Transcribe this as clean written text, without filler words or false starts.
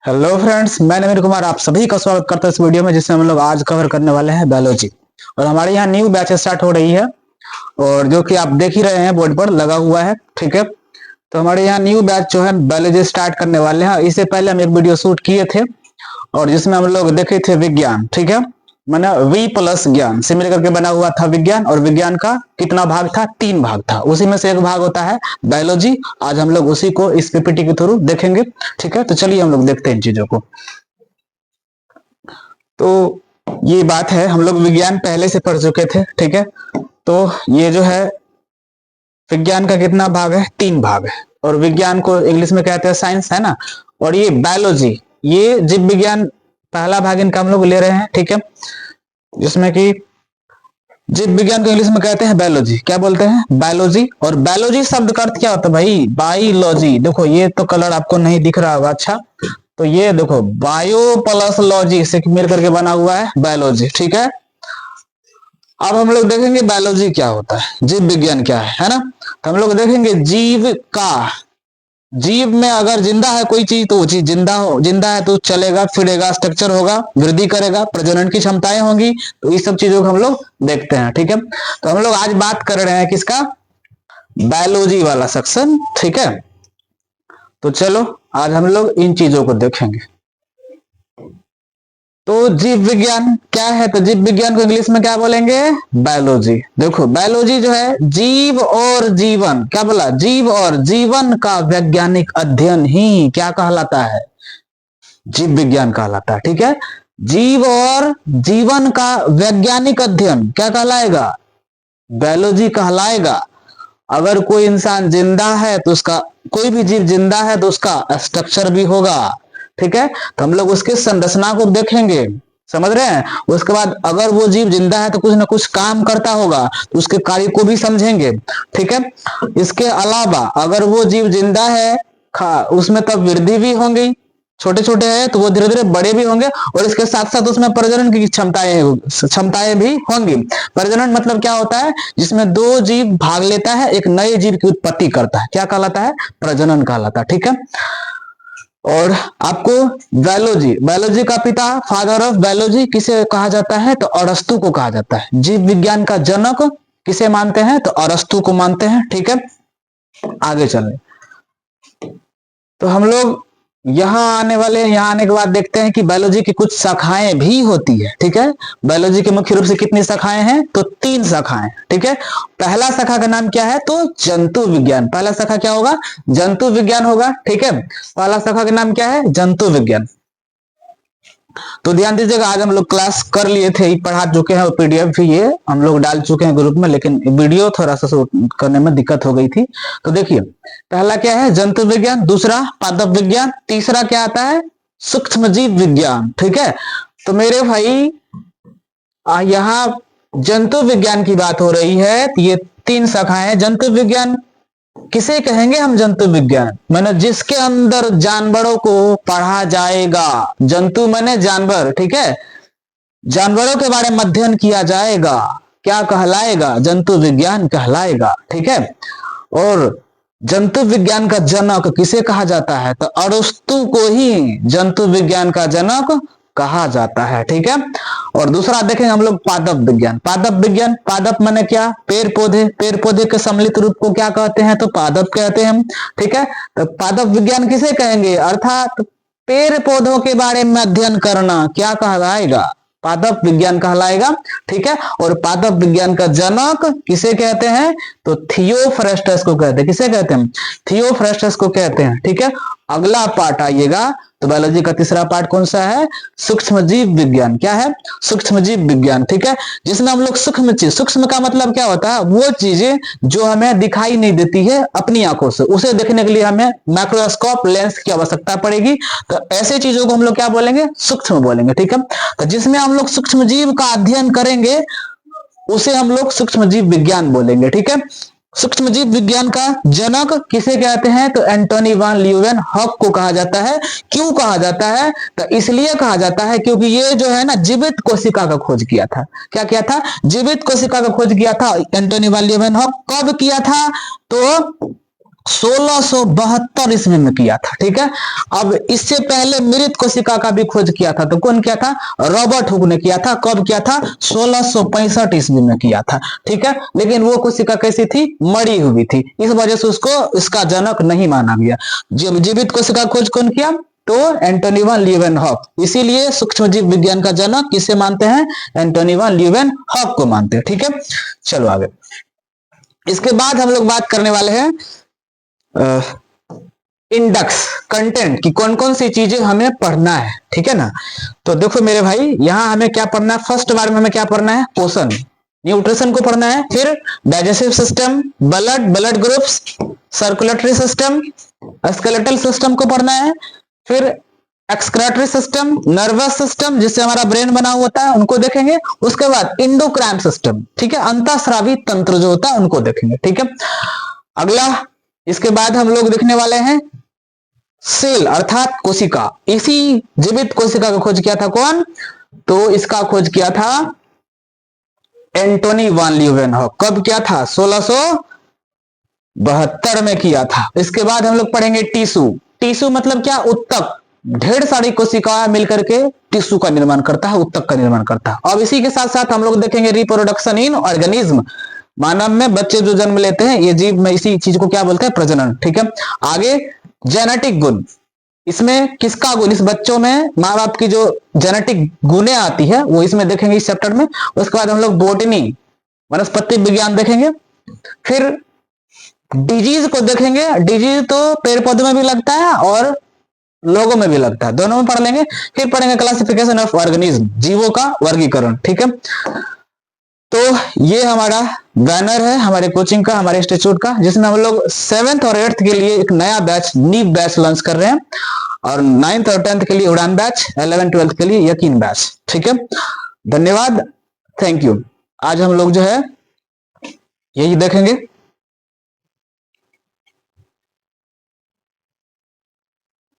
Hello friends, मैं नवीन कुमार आप सभी का स्वागत करता हूं इस वीडियो में, जिसमें हम लोग आज कवर करने वाले हैं बायोलॉजी। और हमारे यहाँ न्यू बैच स्टार्ट हो रही है और जो कि आप देख ही रहे हैं बोर्ड पर लगा हुआ है। ठीक है, तो हमारे यहाँ न्यू बैच जो है बायोलॉजी स्टार्ट करने वाले हैं। इससे पहले हम एक वीडियो शूट किए थे और जिसमें हम लोग देखे थे विज्ञान। ठीक है, मैंने वी प्लस ज्ञान से मिल करके बना हुआ था विज्ञान। और विज्ञान का कितना भाग था? 3 भाग था। उसी में से एक भाग होता है बायोलॉजी। आज हम लोग उसी को इस पीपीटी के थ्रू देखेंगे। ठीक है, तो चलिए हम लोग देखते हैं इन चीजों को। तो ये बात है, हम लोग विज्ञान पहले से पढ़ चुके थे। ठीक है, तो ये जो है विज्ञान का कितना भाग है? 3 भाग है। और विज्ञान को इंग्लिश में कहते हैं साइंस, है ना। और ये बायोलॉजी, ये जीव विज्ञान पहला भाग इनका हम लोग ले रहे हैं। ठीक है, जिसमें कि जीव विज्ञान को इंग्लिश में कहते हैं बायोलॉजी। क्या बोलते हैं? बायोलॉजी। और बायोलॉजी शब्द का अर्थ क्या होता है भाई? बायोलॉजी। देखो ये तो कलर आपको नहीं दिख रहा होगा। अच्छा, तो ये देखो बायो प्लस लॉजी से मिल करके बना हुआ है बायोलॉजी। ठीक है, अब हम लोग देखेंगे बायोलॉजी क्या होता है, जीव विज्ञान क्या है ना। तो हम लोग देखेंगे जीव का, जीव में अगर जिंदा है कोई चीज तो वो चीज जिंदा है तो चलेगा फिरेगा, स्ट्रक्चर होगा, वृद्धि करेगा, प्रजनन की क्षमताएं होंगी। तो इस सब चीजों को हम लोग देखते हैं। ठीक है, तो हम लोग आज बात कर रहे हैं किसका? बायोलॉजी वाला सेक्शन। ठीक है, तो चलो आज हम लोग इन चीजों को देखेंगे। तो जीव विज्ञान क्या है? तो जीव विज्ञान को इंग्लिश में क्या बोलेंगे? बायोलॉजी। देखो बायोलॉजी जो है जीव और जीवन, क्या बोला? जीव और जीवन का वैज्ञानिक अध्ययन ही क्या कहलाता है? जीव विज्ञान कहलाता है। ठीक है, जीव और जीवन का वैज्ञानिक अध्ययन क्या कहलाएगा? बायोलॉजी कहलाएगा। अगर कोई इंसान जिंदा है तो उसका, कोई भी जीव जिंदा है तो उसका स्ट्रक्चर भी होगा। ठीक है, तो हम लोग उसके संरचना को देखेंगे, समझ रहे हैं। उसके बाद अगर वो जीव जिंदा है तो कुछ ना कुछ काम करता होगा तो उसके कार्य को भी समझेंगे। ठीक है, इसके अलावा अगर वो जीव जिंदा है उसमें तब वृद्धि भी होंगी, छोटे छोटे हैं तो वो धीरे धीरे बड़े भी होंगे। और इसके साथ साथ उसमें प्रजनन की क्षमताएं भी होंगी। प्रजनन मतलब क्या होता है? जिसमें 2 जीव भाग लेता है, एक नए जीव की उत्पत्ति करता है, क्या कहलाता है? प्रजनन कहलाता है। ठीक है, और आपको बायोलॉजी, बायोलॉजी का पिता, फादर ऑफ बायोलॉजी किसे कहा जाता है? तो अरस्तु को कहा जाता है। जीव विज्ञान का जनक किसे मानते हैं? तो अरस्तु को मानते हैं। ठीक है, आगे चलें तो हम लोग यहाँ आने वाले हैं। यहाँ आने के बाद देखते हैं कि बायोलॉजी की कुछ शाखाएं भी होती है। ठीक है, बायोलॉजी के मुख्य रूप से कितनी शाखाएं हैं? तो 3 शाखाएं। ठीक है, पहला शाखा का नाम क्या है? तो जंतु विज्ञान। पहला शाखा क्या होगा? जंतु विज्ञान होगा। ठीक है, पहला शाखा का नाम क्या है? जंतु विज्ञान। तो ध्यान दीजिएगा, आज हम लोग क्लास कर लिए थे, पढ़ा चुके हैं, और पीडीएफ भी ये हम लोग डाल चुके हैं ग्रुप में, लेकिन वीडियो थोड़ा सा शूट करने में दिक्कत हो गई थी। तो देखिए पहला क्या है? जंतु विज्ञान। दूसरा पादप विज्ञान। तीसरा क्या आता है? सूक्ष्म जीव विज्ञान। ठीक है, तो मेरे भाई यहाँ जंतु विज्ञान की बात हो रही है। तो ये 3 शाखाएं। जंतु विज्ञान किसे कहेंगे हम? जंतु विज्ञान माने जिसके अंदर जानवरों को पढ़ा जाएगा। जंतु माने जानवर। ठीक है, जानवरों के बारे में अध्ययन किया जाएगा, क्या कहलाएगा? जंतु विज्ञान कहलाएगा। ठीक है, और जंतु विज्ञान का जनक किसे कहा जाता है? तो अरस्तु को ही जंतु विज्ञान का जनक कहा जाता है। ठीक है, और दूसरा देखेंगे हम लोग पादप विज्ञान। पादप विज्ञान, पादप माने क्या? पेड़ पौधे। पेड़ पौधे के सम्मिलित रूप को क्या कहते हैं? तो पादप कहते हैं। ठीक है, तो पादप विज्ञान किसे कहेंगे? अर्थात पेड़ पौधों के बारे में अध्ययन करना क्या कहलाएगा? पादप विज्ञान कहलाएगा। ठीक है, और पादप विज्ञान का जनक किसे कहते हैं? तो थियोफ्रेस्टस को कहते हैं। किसे कहते हैं? थियोफ्रेस्टस को कहते हैं। ठीक है, अगला पार्ट आइएगा तो बायोलॉजी का तीसरा पार्ट कौन सा है? सूक्ष्म जीव विज्ञान। क्या है? सूक्ष्म जीव विज्ञान। ठीक है, जिसमें हम लोग सूक्ष्म चीज, सूक्ष्म का मतलब क्या होता है? वो चीजें जो हमें दिखाई नहीं देती है अपनी आंखों से, उसे देखने के लिए हमें माइक्रोस्कोप लेंस की आवश्यकता पड़ेगी। तो ऐसे चीजों को हम लोग क्या बोलेंगे? सूक्ष्म बोलेंगे। ठीक है, तो जिसमें हम लोग सूक्ष्म जीव का अध्ययन करेंगे उसे हम लोग सूक्ष्म जीव विज्ञान बोलेंगे। ठीक है, सूक्ष्म जीव विज्ञान का जनक किसे कहते हैं? तो एंटोनी वान ल्यूवेनहॉक को कहा जाता है। क्यों कहा जाता है? तो इसलिए कहा जाता है क्योंकि ये जो है ना जीवित कोशिका का खोज किया था। क्या किया था? जीवित कोशिका का खोज किया था एंटोनी वान ल्यूवेनहॉक। कब किया था? तो 1672 ईस्वी में किया था। ठीक है, अब इससे पहले मृत कोशिका का भी खोज किया था, तो कौन किया था? रॉबर्ट हुक ने किया था। कब किया था? 1665 ईस्वी में किया था। ठीक है, लेकिन वो कोशिका कैसी थी? मरी हुई थी, इस वजह से उसको इसका जनक नहीं माना गया। जब जीवित कोशिका खोज कौन किया? तो एंटोनी वन लीeuwenhoek। इसीलिए सूक्ष्म जीव विज्ञान का जनक किसे मानते हैं? एंटोनी वन लीeuwenhoek को मानते हैं। ठीक है, चलो आगे। इसके बाद हम लोग बात करने वाले हैं इंडेक्स कंटेंट की, कौन कौन सी चीजें हमें पढ़ना है। ठीक है ना, तो देखो मेरे भाई, यहां हमें क्या पढ़ना है? फर्स्ट बार में हमें क्या पढ़ना है? पोषण, न्यूट्रिशन को पढ़ना है, फिर digestive system, blood groups, circulatory system, skeletal system को पढ़ना है, फिर एक्सक्रेटरी सिस्टम, नर्वस सिस्टम जिससे हमारा ब्रेन बना होता है उनको देखेंगे। उसके बाद इंडोक्राइन सिस्टम, ठीक है, अंतःस्रावी तंत्र जो होता है उनको देखेंगे। ठीक है, अगला इसके बाद हम लोग देखने वाले हैं सेल अर्थात कोशिका। इसी जीवित कोशिका का खोज किया था कौन? तो इसका खोज किया था एंटोनी वन लीeuwenhoek। कब किया था? 1672 में किया था। इसके बाद हम लोग पढ़ेंगे टिश्यू। टिश्यू मतलब क्या? उत्तक। ढेर सारी कोशिकाएं मिलकर के टिश्यू का निर्माण करता है, उत्तक का निर्माण करता है। अब इसी के साथ साथ हम लोग देखेंगे रिप्रोडक्शन इन ऑर्गेनिज्म। मानव में बच्चे जो जन्म लेते हैं, ये जीव में इसी चीज को क्या बोलते हैं? प्रजनन। ठीक है, आगे जेनेटिक गुण। इसमें किसका गुण? इस बच्चों में माँ बाप की जो जेनेटिक गुणें आती है वो इसमें देखेंगे इस चैप्टर में। उसके बाद हम लोग बोटनी वनस्पति विज्ञान देखेंगे, फिर डिजीज को देखेंगे। डिजीज तो पेड़ पौधों में भी लगता है और लोगों में भी लगता है, दोनों में पढ़ लेंगे। फिर पढ़ेंगे क्लासिफिकेशन ऑफ ऑर्गेनिज्म, जीवों का वर्गीकरण। ठीक है, तो ये हमारा बैनर है हमारे कोचिंग का, हमारे इंस्टीट्यूट का, जिसमें हम लोग 7th और 8th के लिए एक नया बैच, नीव बैच लॉन्च कर रहे हैं, और 9th और 10th के लिए उड़ान बैच, 11th 12th के लिए यकीन बैच। ठीक है, धन्यवाद, थैंक यू। आज हम लोग जो है यही देखेंगे।